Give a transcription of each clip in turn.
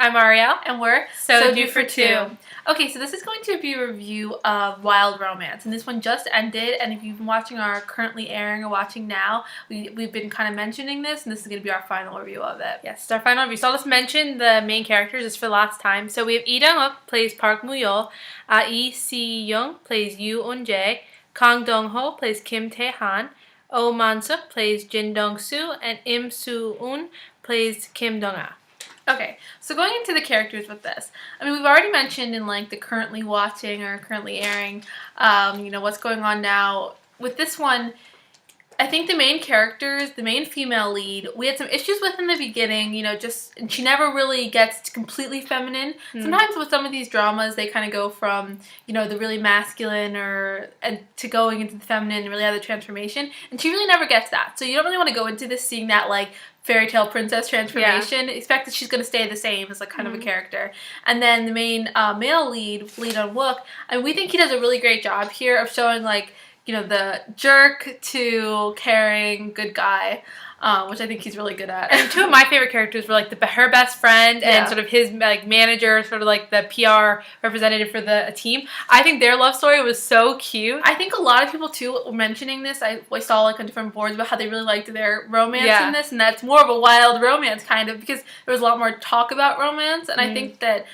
I'm Arielle. And we're So Due for Two. Okay, so this is going to be a review of Wild Romance, and this one just ended, and if you've been watching our currently airing or watching now, we've been kind of mentioning this, and this is going to be our final review of it. Yes, it's our final review. So I'll just mention the main characters just for the last time. So we have Lee Dong-wook plays Park Moo-yeol, Lee Si-young plays Yoo Eun-jae, Kang Dong-ho plays Kim Tae-han, Oh Man-suk plays Jin Dong-soo, and Im Soo-eun plays Kim Dong-ah. Okay, so going into the characters with this, I mean, we've already mentioned in like the currently watching or currently airing, what's going on now. With this one, I think the main characters, the main female lead, we had some issues with in the beginning, and she never really gets completely feminine. Sometimes with some of these dramas, they kind of go from, the really masculine and to going into the feminine and really have the transformation, and she really never gets that. So you don't really want to go into this seeing that, like, fairy tale princess transformation. Yeah. Expect that she's going to stay the same as like kind of a character. And then the main male lead, Lee Dong-wook, and we think he does a really great job here of showing like, the jerk to caring good guy, which I think he's really good at. And two of my favorite characters were like her best friend and sort of his like manager, sort of like the PR representative for the team. I think their love story was so cute. I think a lot of people too were mentioning this. I saw like on different boards about how they really liked their romance in this, and that's more of a wild romance kind of, because there was a lot more talk about romance, and I think that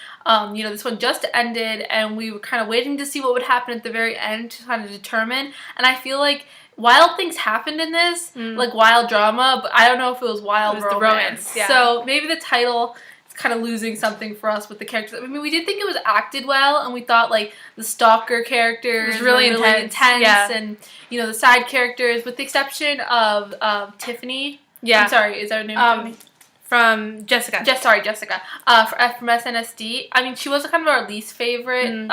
this one just ended, and we were kind of waiting to see what would happen at the very end to kind of determine. And I feel like wild things happened in this, like wild drama, but I don't know if it was wild romance. Yeah. So maybe the title is kind of losing something for us with the characters. I mean, we did think it was acted well, and we thought like the stalker characters was really intense. And the side characters, with the exception of Tiffany. Yeah. I'm sorry, is that her name? Tiffany? From Jessica. Jessica. From SNSD. I mean, she was kind of our least favorite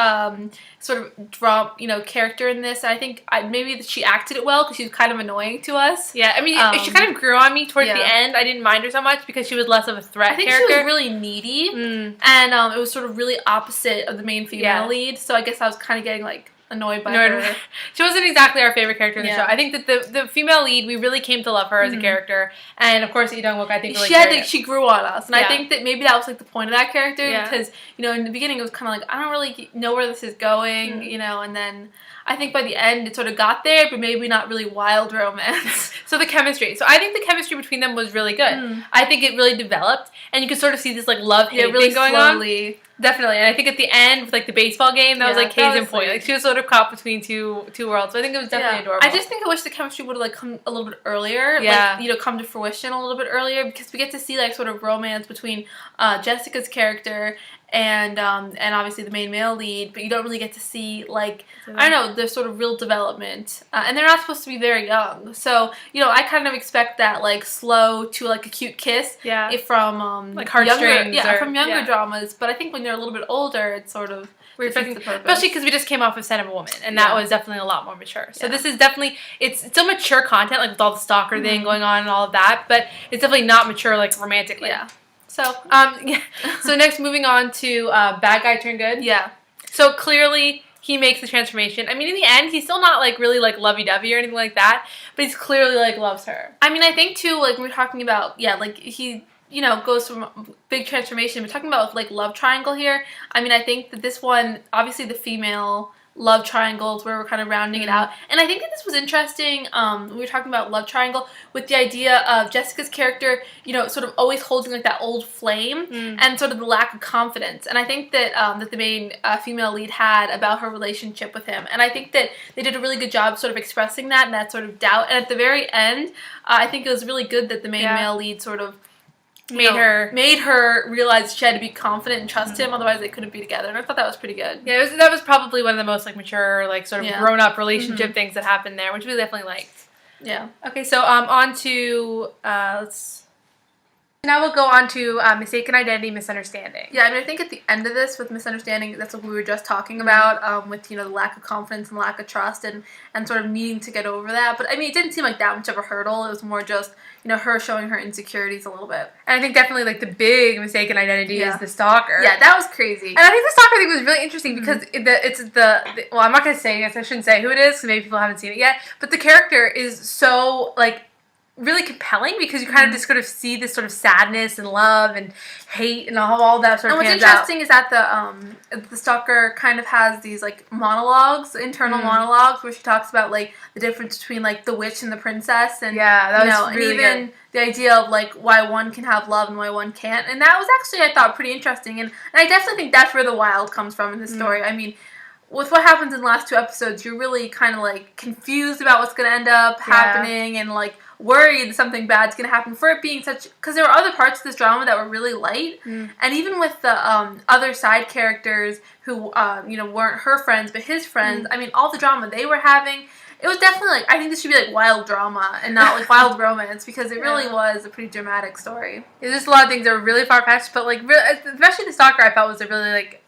sort of character in this. I think maybe she acted it well because she was kind of annoying to us. Yeah, I mean, she kind of grew on me towards the end. I didn't mind her so much because she was less of a threat character. I think she was really needy, and it was sort of really opposite of the main female lead. So I guess I was kind of getting like annoyed by her. She wasn't exactly our favorite character in the show. I think that the female lead, we really came to love her as a character, and of course Lee Dong-wook, I think she grew on us, and I think that maybe that was like the point of that character, because in the beginning it was kind of like, I don't really know where this is going, and then I think by the end it sort of got there, but maybe not really wild romance. So the chemistry. So I think the chemistry between them was really good. I think it really developed, and you could sort of see this like love-hate really thing going slowly on. Definitely, and I think at the end with like the baseball game, that was like case in point. Like she was sort of caught between two worlds. So I think it was definitely adorable. I just think I wish the chemistry would have like come a little bit earlier. Like, come to fruition a little bit earlier, because we get to see like sort of romance between Jessica's character and obviously the main male lead, but you don't really get to see like, I don't know, the sort of real development, and they're not supposed to be very young, so I kind of expect that like slow to like a cute kiss from like heartstrings from younger dramas, but I think when they're a little bit older, it's sort of defeats the purpose. Especially because we just came off of Scent of a Woman, and that was definitely a lot more mature. So this is definitely, it's still mature content, like with all the stalker thing going on and all of that, but it's definitely not mature like romantically. Yeah. So, so next, moving on to Bad Guy Turned Good. Yeah. So clearly he makes the transformation. I mean, in the end, he's still not like really like lovey-dovey or anything like that, but he's clearly like loves her. I mean, I think too, like we're talking about, like he, goes from big transformation. We're talking about like love triangle here. I mean, I think that this one, obviously the female love triangles where we're kind of rounding it out, and I think that this was interesting when we were talking about love triangle, with the idea of Jessica's character sort of always holding like that old flame, and sort of the lack of confidence, and I think that that the main female lead had about her relationship with him, and I think that they did a really good job sort of expressing that and that sort of doubt, and at the very end I think it was really good that the main male lead sort of made her realize she had to be confident and trust him, otherwise they couldn't be together, and I thought that was pretty good. Yeah, that was probably one of the most like mature, like sort of grown-up relationship things that happened there, which we definitely liked. Yeah. Okay, so on to now we'll go on to Mistaken Identity, Misunderstanding. Yeah, I mean, I think at the end of this, with Misunderstanding, that's what we were just talking about, with, the lack of confidence and lack of trust, and sort of needing to get over that. But, I mean, it didn't seem like that much of a hurdle. It was more just, her showing her insecurities a little bit. And I think definitely, like, the big mistaken identity is the stalker. Yeah, that was crazy. And I think the stalker thing was really interesting because well, I'm not going to say, I shouldn't say who it is, because maybe people haven't seen it yet, but the character is so, like, really compelling because you kind of just sort of see this sort of sadness and love and hate and all that sort of. And what's interesting is that the stalker kind of has these like monologues, internal monologues, where she talks about like the difference between like the witch and the princess, and that was really and even good. The idea of like why one can have love and why one can't, and that was actually, I thought, pretty interesting, and I definitely think that's where the wild comes from in this story. I mean, with what happens in the last 2 episodes, you're really kind of like confused about what's going to end up happening, and like worried that something bad's going to happen for it being such, because there were other parts of this drama that were really light, and even with the other side characters who weren't her friends but his friends, I mean, all the drama they were having, it was definitely like, I think this should be like wild drama and not like wild romance, because it really was a pretty dramatic story. There's just a lot of things that were really far-fetched, but like especially the stalker, I felt was a really like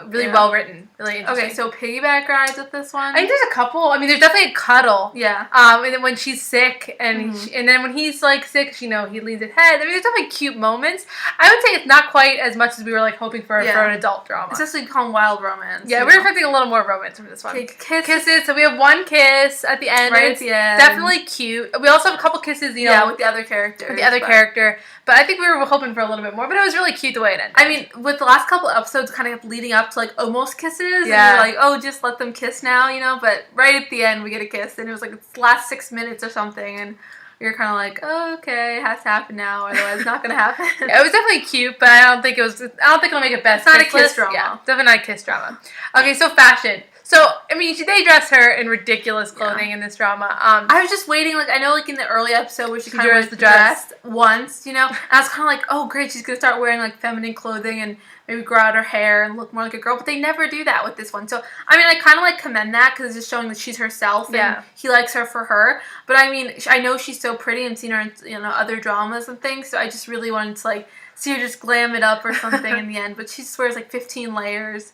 really well written, really interesting. Okay, so piggyback rides with this one? I think there's a couple. I mean, there's definitely a cuddle. Yeah. And then when she's sick, and and then when he's like sick, he leans his head. I mean, there's definitely cute moments. I would say it's not quite as much as we were like hoping for an adult drama. It's actually called wild romance. Yeah, we were expecting a little more romance from this one. Okay, kisses. So we have one kiss at the end. Right at the end. Definitely cute. We also have a couple kisses, with the other character. Character. But I think we were hoping for a little bit more. But it was really cute the way it ended. I mean, with the last couple episodes kind of leading up to like almost kisses. And you're like, oh, just let them kiss now, But right at the end, we get a kiss. And it was like the last 6 minutes or something. And you're kind of like, oh, okay, it has to happen now. Otherwise, it's not going to happen. It was definitely cute, but I don't think it'll make it best. It's not a kiss drama. Yeah, definitely not a kiss drama. Okay, so fashion. So, I mean, they dress her in ridiculous clothing in this drama. I was just waiting, like, I know, like, in the early episode where she kind of wears the dress once, and I was kind of like, oh, great, she's going to start wearing, like, feminine clothing and maybe grow out her hair and look more like a girl, but they never do that with this one. So, I mean, I kind of, like, commend that because it's just showing that she's herself and he likes her for her. But, I mean, I know she's so pretty and seen her in, other dramas and things, so I just really wanted to, like, see her just glam it up or something in the end. But she just wears, like, 15 layers.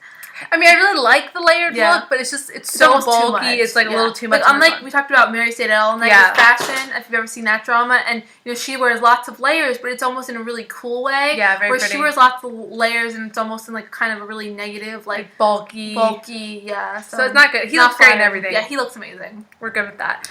I mean, I really like the layered look, but it's so bulky. It's like a little too much. Like, unlike we talked about Mary Stayed Out All Night with fashion, if you've ever seen that drama, and she wears lots of layers, but it's almost in a really cool way. Yeah, very pretty. Where she wears lots of layers, and it's almost in like kind of a really negative, like bulky. Yeah. So it's not good. He looks great and everything. Yeah, he looks amazing. We're good with that.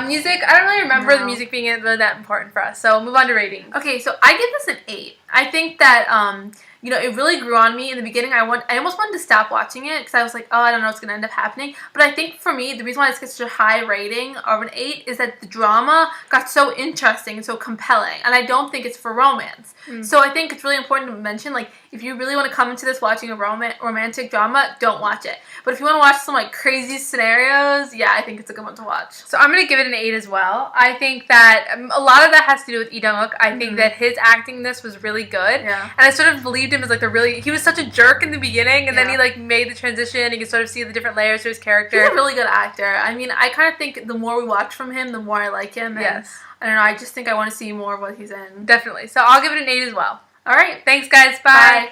Music, I don't really remember the music being really that important for us. So move on to ratings. Okay, so I give this an 8. I think that it really grew on me in the beginning. I almost wanted to stop watching it because I was like, oh, I don't know what's going to end up happening. But I think for me, the reason why this gets such a high rating of an 8 is that the drama got so interesting and so compelling. And I don't think it's for romance. So I think it's really important to mention, like, if you really want to come into this watching a romantic drama, don't watch it. But if you want to watch some, like, crazy scenarios, yeah, I think it's a good one to watch. So I'm going to give it an 8 as well. I think that a lot of that has to do with Lee Dong-wook. I think that his acting in this was really good. Yeah. And I sort of believed him as, like, he was such a jerk in the beginning, and then he, like, made the transition, and you can sort of see the different layers to his character. He's a really good actor. I mean, I kind of think the more we watch from him, the more I like him. And yes. I don't know, I just think I want to see more of what he's in. Definitely. So I'll give it an 8 as well. All right. Thanks, guys. Bye. Bye.